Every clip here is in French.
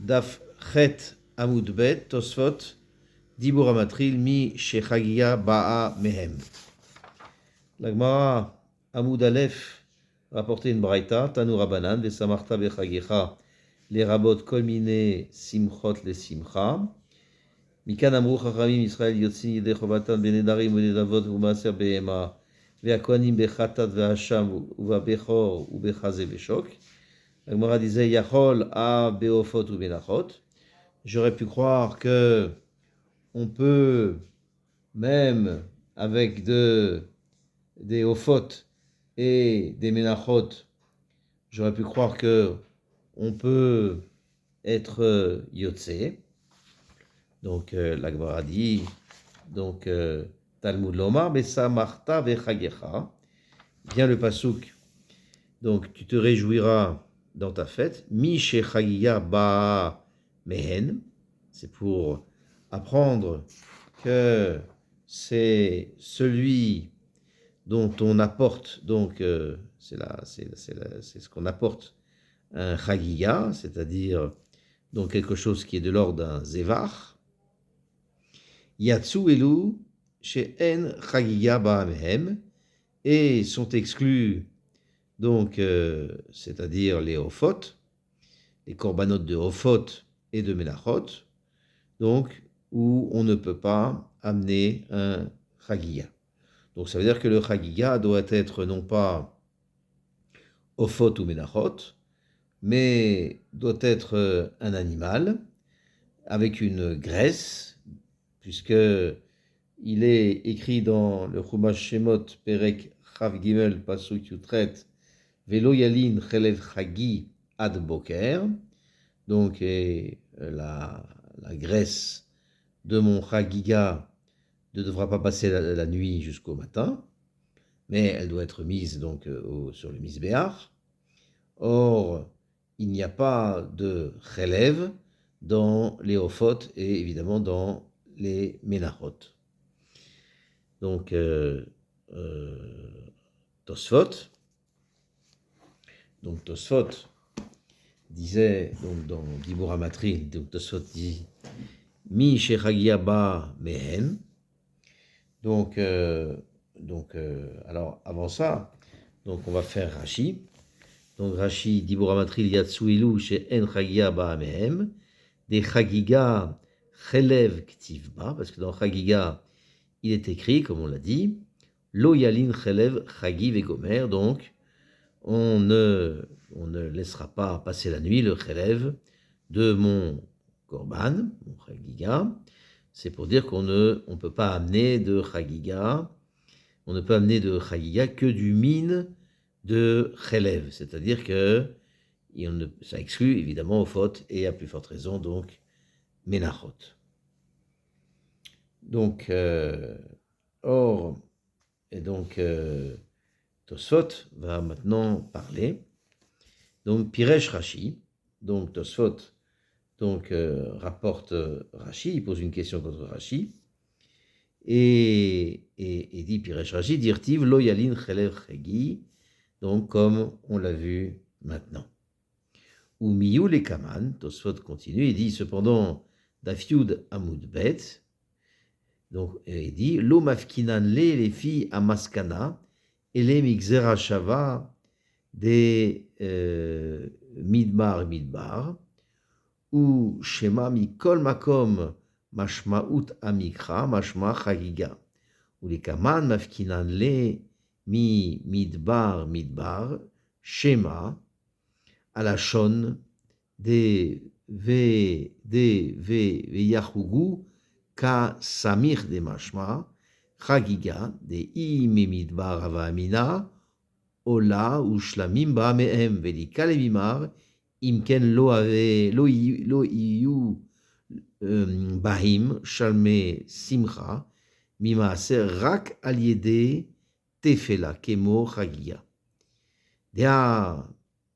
Daf Chet Amud Bet, Tosfot, Dibur Amatril, Mi Shechagia Ba'a Mehem. La Gemara Amud Aleph rapportait une braïta, Tanu Rabanan, Vesamarta Bechagecha, les rabot kolmine simchot le simcha. Mikan Amru Chachamim Israël Yotzin Yedei Chovatan Benedarim Benedavot Umaser Behema, Ve'akohanim Bechatat Ve'asham Uva-Bechor Ubechaze Beshok. La Gemara disait Yachol a Beofot ou Benachot. J'aurais pu croire que on peut, même avec des Ofot et des Menachot, j'aurais pu croire que on peut être Yotze. Donc la Gemara dit, donc Talmud Lomar, Besa Marta Vechagecha. Vient le pasuk. Donc tu te réjouiras dans ta fête. Mi shechagiya ba mehen. C'est pour apprendre que c'est celui dont on apporte, donc c'est ce qu'on apporte un chagiya, c'est-à-dire donc quelque chose qui est de l'ordre d'un zevar. Yatsu elu she'en chagiya ba mehem, et sont exclus donc c'est-à-dire les Ophot, les corbanotes de Ophot et de Menachot, donc où on ne peut pas amener un chagiya. Donc ça veut dire que le chagiya doit être non pas Ophot ou Menachot, mais doit être un animal avec une graisse, puisque il est écrit dans le Chumash Shemot Perek Chav Gimel Pasuk Yutret Velo Yalin Chelev Chagi Ad Boker, donc la graisse de mon chagiga ne devra pas passer la nuit jusqu'au matin, mais elle doit être mise donc sur le misbéach. Or, il n'y a pas de chelev dans les ophot et évidemment dans les menachot. Donc, Tosfot. Donc Tosfot disait donc dans Dibur Amatril, donc Tosfot dit Mi shechagia ba mehen. Donc alors avant ça, donc on va faire Rashi. Donc Rashi Dibur Amatril yatsu ilu she'en chagia ba mehem, des chagiga chelev ktiv ba, parce que dans chagiga il est écrit, comme on l'a dit, lo yalin chelev chagi vegomer, donc on ne laissera pas passer la nuit le chelev de mon korban, mon chagiga. C'est pour dire qu'on ne peut pas amener de chagiga, on ne peut amener de chagiga que du mine de chelev, c'est-à-dire que ça exclut évidemment Ophot et à plus forte raison donc Menachot. Donc, or, et donc Tosfot va maintenant parler. Donc Piresh Rashi, donc Tosfot, donc rapporte Rashi, il pose une question contre Rashi, et dit Piresh Rashi, dirtiv lo yalin chelev chegi, donc comme on l'a vu maintenant. Ou miyu le kaman, Tosfot continue, il dit cependant Dafiud Amud Bet, donc il dit lo mafkinan les filles à maskana, et les mixera shava des midbar, ou shema mikol makom mashmaut amikra, mashma chagiga, ou les kaman mafkinan le mi midbar, shema, alashon, de yahugu, ka samir de mashma, chagiga, de ime midbar avamina, Ola ou shlamim ba mehem velika levimar imken lo iyu bahim shalme simcha mimaaser rak aliede tefela kemo chagiya. Dea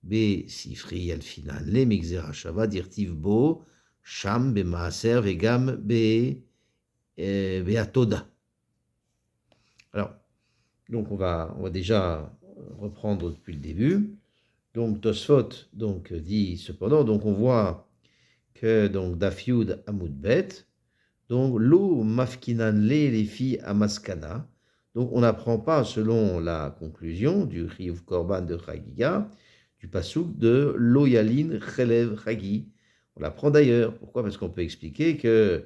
be sifri alfinan le migzera shava dirtiv bo sham be maaser vegam be atoda. Alors, donc on va déjà reprendre depuis le début. Donc Tosfot donc dit cependant, donc on voit que donc Dafyud Amoudbet, donc lo mafkinan les filles à maskana. Donc on n'apprend pas selon la conclusion du Chiyuv Korban de Chagiga, du pasouk de lo yalin chelev chagi. On l'apprend d'ailleurs. Pourquoi? Parce qu'on peut expliquer que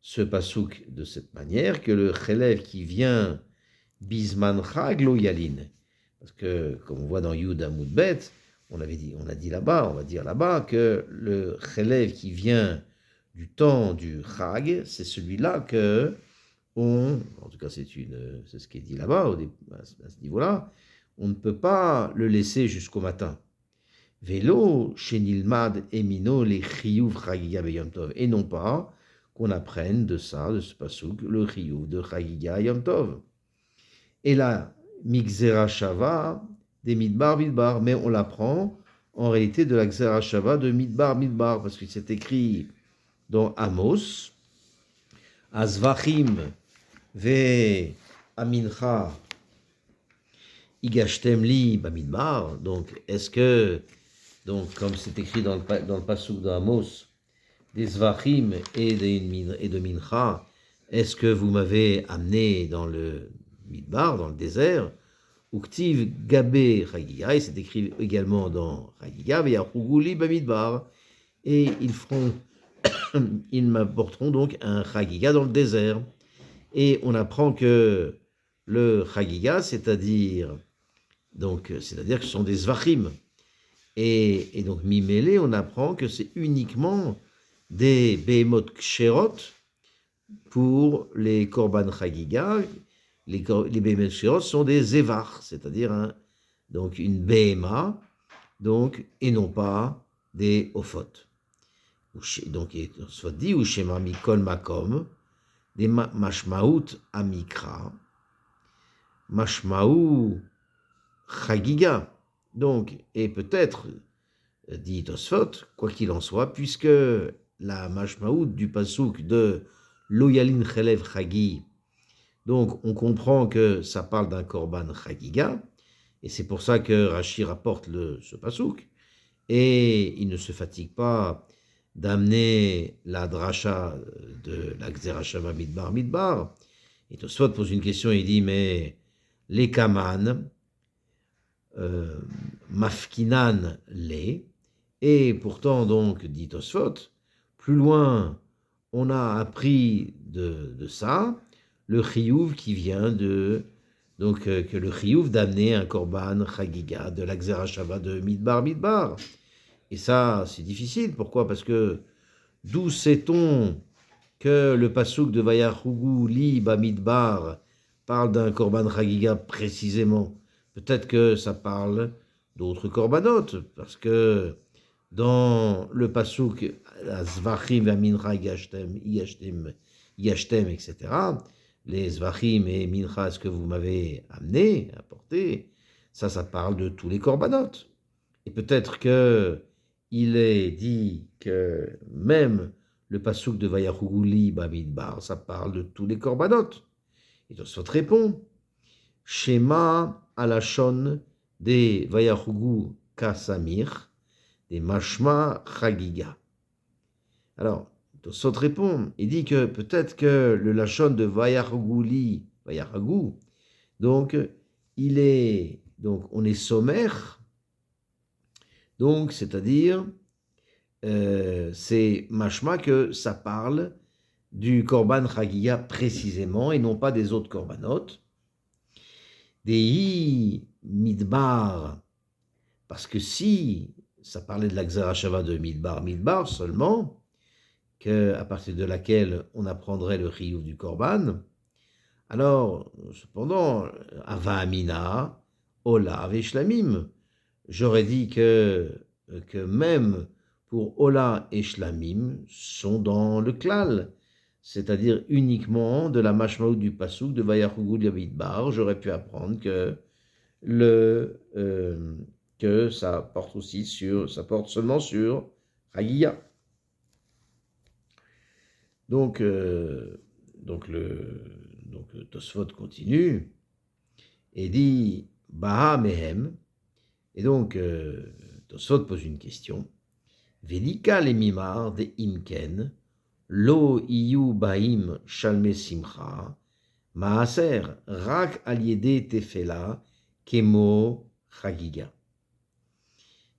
ce pasouk de cette manière, que le chelev qui vient bisman chag lo yalin. Parce que, comme on voit dans Yud Amoudbet, on a dit là-bas, on va dire là-bas, que le chelev qui vient du temps du chag, c'est celui-là que en tout cas c'est ce qui est dit là-bas, à ce niveau-là, on ne peut pas le laisser jusqu'au matin. Vélo, shenilmad emino les chiyuv chagiga beyom tov, et non pas qu'on apprenne de ça, de ce pasouk, le chiyuv de chagiga yom tov. Et là, mixera shava des midbar midbar, mais on l'apprend en réalité de la xera shava de midbar midbar, parce que c'est écrit dans Amos, Azvachim ve amincha igashtem li bamidbar. Donc, est-ce que, donc, comme c'est écrit dans le pasouk de Amos, des zvachim et de mincha, est-ce que vous m'avez amené dans le midbar, dans le désert? Uktiv gabe chagiga, et c'est écrit également dans chagiga, veyachuguli bamidbar, et ils m'apporteront donc un chagiga dans le désert. Et on apprend que le chagiga, c'est-à-dire que ce sont des zvachim. Et donc, mimélé, on apprend que c'est uniquement des behemot ksherot pour les korban chagiga. Les behemot ksherot sont des zévar, c'est-à-dire donc une behema, donc, et non pas des ophot. Donc, il soit dit, ou shema mikol makom, des mashmaout amikra, mashmaou chagiga. Donc, et peut-être, dit Tosfot, quoi qu'il en soit, puisque la mashmaout du pasouk de loyalin chelev chagi, donc on comprend que ça parle d'un korban chagiga, et c'est pour ça que Rashi rapporte ce pasouk, et il ne se fatigue pas d'amener la dracha de la Xera Shava Midbar Midbar. Et Tosfot pose une question, il dit, mais les kaman, mafkinan les, et pourtant donc, dit Tosfot, plus loin, on a appris de ça, le chiyuv qui vient donc que le chiyuv d'amener un korban chagiga de la Xera Shava de Midbar Midbar. Et ça, c'est difficile. Pourquoi? Parce que d'où sait-on que le pasouk de Vayachugu li bamidbar parle d'un korban chagiga précisément? Peut-être que ça parle d'autres korbanot, parce que dans le pasouk Zvachim vamincha yashtem, etc., les Zvachim et mincha, ce que vous m'avez amené, apporté, ça parle de tous les korbanot. Et peut-être que il est dit que même le pasouk de Vayachouguli Bamidbar, ça parle de tous les korbanot. Et Tosfot répond, Shema alashon des Vayachougou Kasamir, des Mashma Chagiga. Alors, Tosfot répond, il dit que peut-être que le lashon de Vayachougou, donc, on est sommaire. Donc, c'est-à-dire, c'est mashma que ça parle du korban chagiga précisément et non pas des autres korbanot. Des midbar, parce que si ça parlait de la Xera Shava de midbar seulement, à partir de laquelle on apprendrait le chiyuv du korban, alors, cependant, ava amina, ola veshlamim, j'aurais dit que même pour Ola et Shlamim sont dans le klal, c'est-à-dire uniquement de la mashmaout du pasouk de Vayachougou Bamidbar, j'aurais pu apprendre que ça porte seulement sur Chagiga. Donc Tosfot continue et dit Baha Mehem. Et donc, Tosfot pose une question. Velika le mimar de imken, lo iyu baim shalme simcha, maaser rak aliede tefela, kemo chagiga.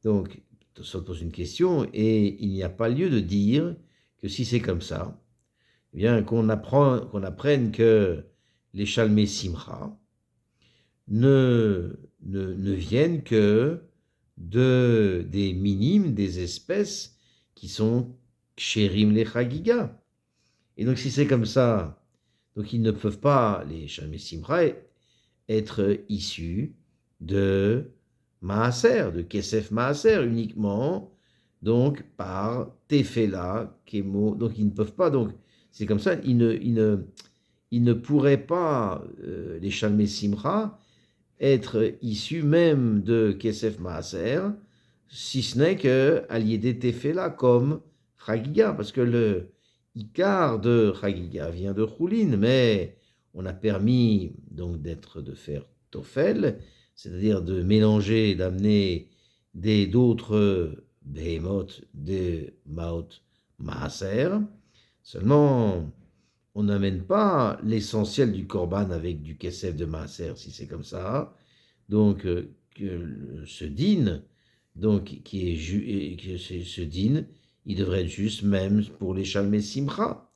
Donc, ça pose une question, et il n'y a pas lieu de dire que si c'est comme ça, eh bien qu'on apprenne que les shalmei simcha ne viennent que des minimes, des espèces qui sont kshérim les chagiga. Et donc si c'est comme ça, donc ils ne peuvent pas, les shalmei simcha, être issus de maaser, de kesef maaser uniquement, donc par tefela, kemo, donc ils ne peuvent pas, donc c'est comme ça, ils ne pourraient pas, les shalmei simcha, être issus même de kesef maaser, si ce n'est que aliédé tefela, comme chagiga, parce que le ikar de chagiga vient de choulin, mais on a permis donc de faire tofel, c'est-à-dire de mélanger, d'amener d'autres behemoth, des maot maaser. Seulement, on n'amène pas l'essentiel du korban avec du kesef de maaser, si c'est comme ça. Donc, ce din, donc ce din, il devrait être juste même pour les shalmei simcha,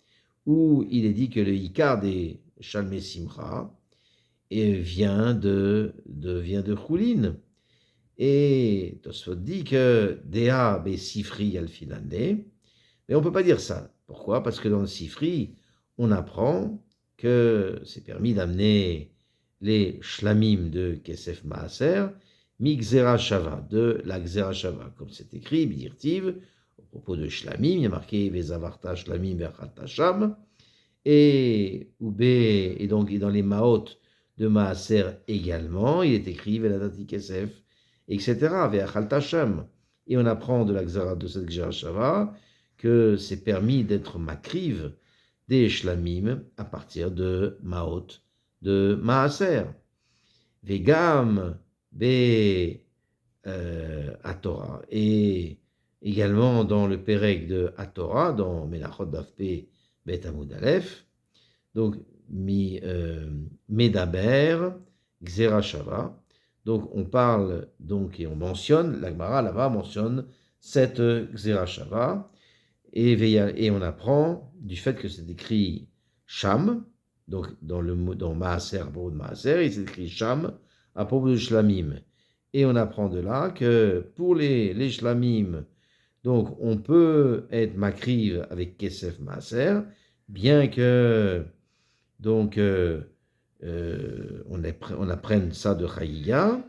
où il est dit que le ikar des shalmei simcha vient de choulin. Et Tosfot dit que Dea be Sifri al finane, mais on ne peut pas dire ça. Pourquoi? Parce que dans le Sifri, on apprend que c'est permis d'amener les shlamim de Kesef Maaser, mi Gzera Shava, de la Gzera Shava, comme c'est écrit, Bidirtiv, au propos de shlamim, il y a marqué Vezavarta shlamim verchalta sham, et donc dans les Maot de Maaser également, il est écrit Veladati Kesef, etc. Ve'achalta sham. Et on apprend de la Gzera de cette Gzera Shava que c'est permis d'être makriv des shlamim à partir de Maot de Maaser. Vegam be Atorah. Et également dans le Perek de Atorah, dans Melachot Dafpe Bet Amud Aleph, donc Medaber Gzera Shava. Donc on parle donc et on mentionne, la Gemara là-bas mentionne cette Gzera Shava, et on apprend du fait que c'est écrit Sham, donc dans Maaser, à propos de Maaser, il s'écrit Sham à propos de Shlamim. Et on apprend de là que pour les Shlamim, donc on peut être makriv avec Kesef Maaser, bien que donc on apprenne ça de Chagiga,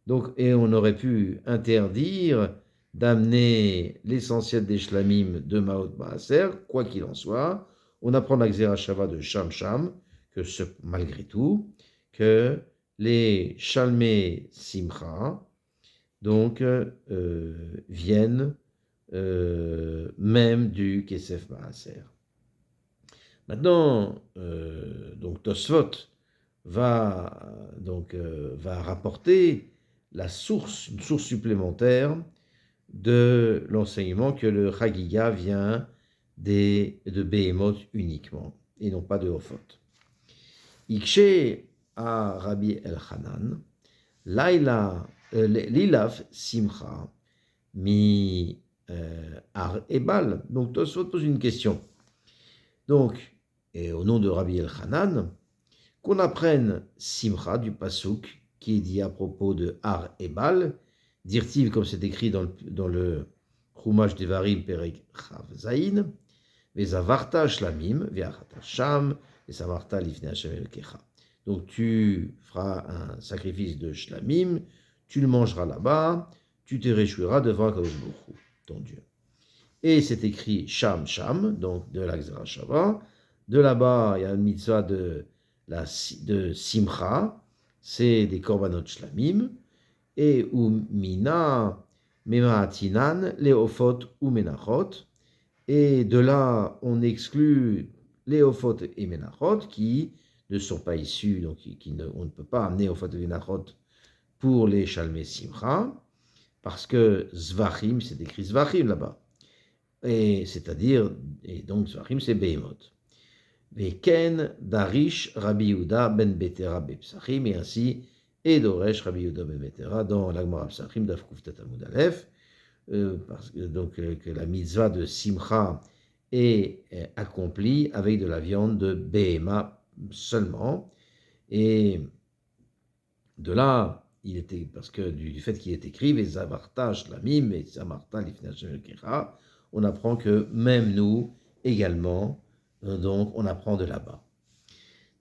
donc, et on aurait pu interdire d'amener l'essentiel des shlamim de Maot Maaser, quoi qu'il en soit. On apprend la Gzera Shava de Sham Sham, malgré tout, que les Shalmei Simcha, donc, viennent même du Kesef Maaser. Maintenant, donc Tosfot va rapporter une source supplémentaire de l'enseignement que le Chagiga vient de Behemoth uniquement, et non pas de Ophot. Ikshe à Rabbi Elchanan, Lilaf Simcha, mi Ar Ebal. Donc Tosfot pose une question. Donc, et au nom de Rabbi Elchanan, qu'on apprenne Simcha du Pasuk, qui est dit à propos de Har Ebal, dirtiv comme c'est écrit dans le Chumash Devarim Perek Chav Zayin, Vezavarta Shlamim, Ve'achata Sham, Vezavarta Lifnei Hashem Elokecha. Donc tu feras un sacrifice de Shlamim, tu le mangeras là-bas, tu te réjouiras devant Kadosh Baruch Hu, ton Dieu. Et c'est écrit Sham Sham, donc de la Gzera Shava. De là-bas, il y a une mitzvah de Simcha, c'est des korbanot shlamim, et ou mina mematinan leofot ou menachot, et de là on exclut leofot et menachot qui ne sont pas issus, donc on ne peut pas amener ofot et menachot pour les shalmei simcha, parce que zvachim, c'est écrit zvachim là-bas, et c'est-à-dire, et donc Zvachim c'est Behemoth. Veken Darish Rabbi Yehuda ben Betera Bepsachim, et ainsi, et Doresh Rabbi Yehuda ben Betera dans l'Agmara Psachim d'Afkuf Tatamud Aleph, parce que, donc, que la mitzvah de Simcha est accomplie avec de la viande de Behema seulement, et de là, il était, parce que du fait qu'il est écrit, Vezavarta Shlamim, et Zamarta Lifnei Hashem Elokecha, on apprend que même nous, également, donc on apprend de là-bas.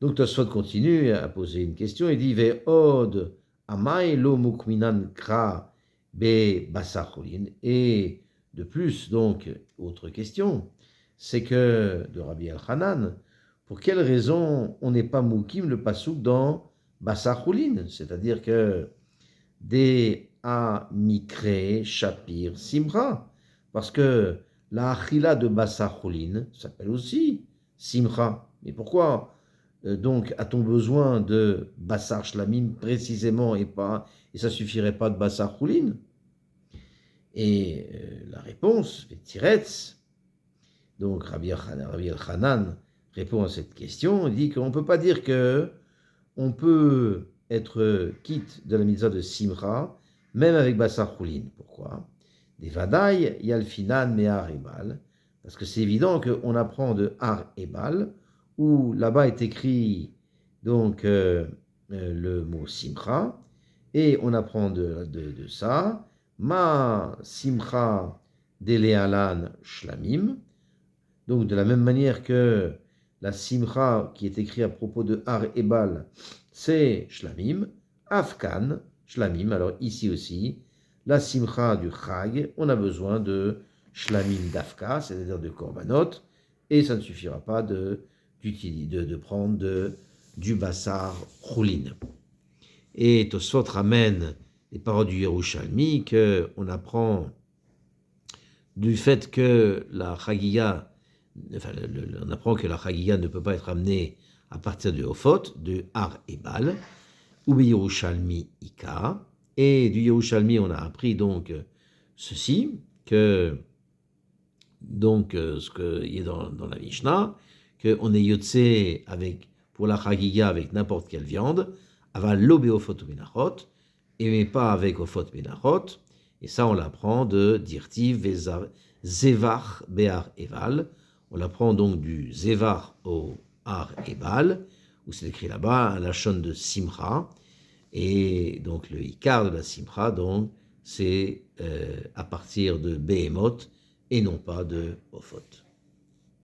Donc Tosfot continue à poser une question, il dit Ve'od amai lo mukminan kra be basar cholin. Et de plus, donc, autre question, c'est que, de Rabbi El-Hanan, pour quelle raison on n'est pas moukim le pasouk dans basar cholin, c'est-à-dire que des a mikre shapir simra, parce que la achila de basar cholin s'appelle aussi simra. Mais pourquoi donc a-t-on besoin de Bassar Shlamim précisément et ça suffirait pas de Bassar Choulin? Et la réponse, Tiretz, donc Rabbi El-Hanan répond à cette question, il dit qu'on ne peut pas dire que on peut être quitte de la mitzvah de Simra, même avec Bassar Choulin. Pourquoi? Des Vadaï, Yalfinan, Mehar et Bal, parce que c'est évident qu'on apprend de Har et Bal, où là-bas est écrit donc le mot Simcha, et on apprend de ça, Ma Simcha Delealan Shlamim, donc de la même manière que la Simcha qui est écrit à propos de Har et Bal, c'est Shlamim, Afkan, Shlamim, alors ici aussi, la Simcha du Chag, on a besoin de Shlamim d'Afka, c'est-à-dire de Korbanot, et ça ne suffira pas de prendre du Bassar Choulin. Et Tosfot ramène les paroles du Yerushalmi qu'on apprend du fait que la Chagiga, on apprend que la Chagiga ne peut pas être amenée à partir de Hofot, de Har et Bal, ou de Yerushalmi Ika. Et du Yerushalmi, on a appris donc ceci, que donc ce qu'il y a dans la Mishnah, qu'on est yotse pour la chagiga avec n'importe quelle viande, aval lo beofot ou benachot, et pas avec ofot benachot, et ça on l'apprend de dirtiv zevach be'ar eval, on l'apprend donc du zevach au har ebal, où c'est écrit là-bas la lachon de simcha, et donc le ikar de la simcha, donc c'est à partir de behemoth, et non pas de ofot.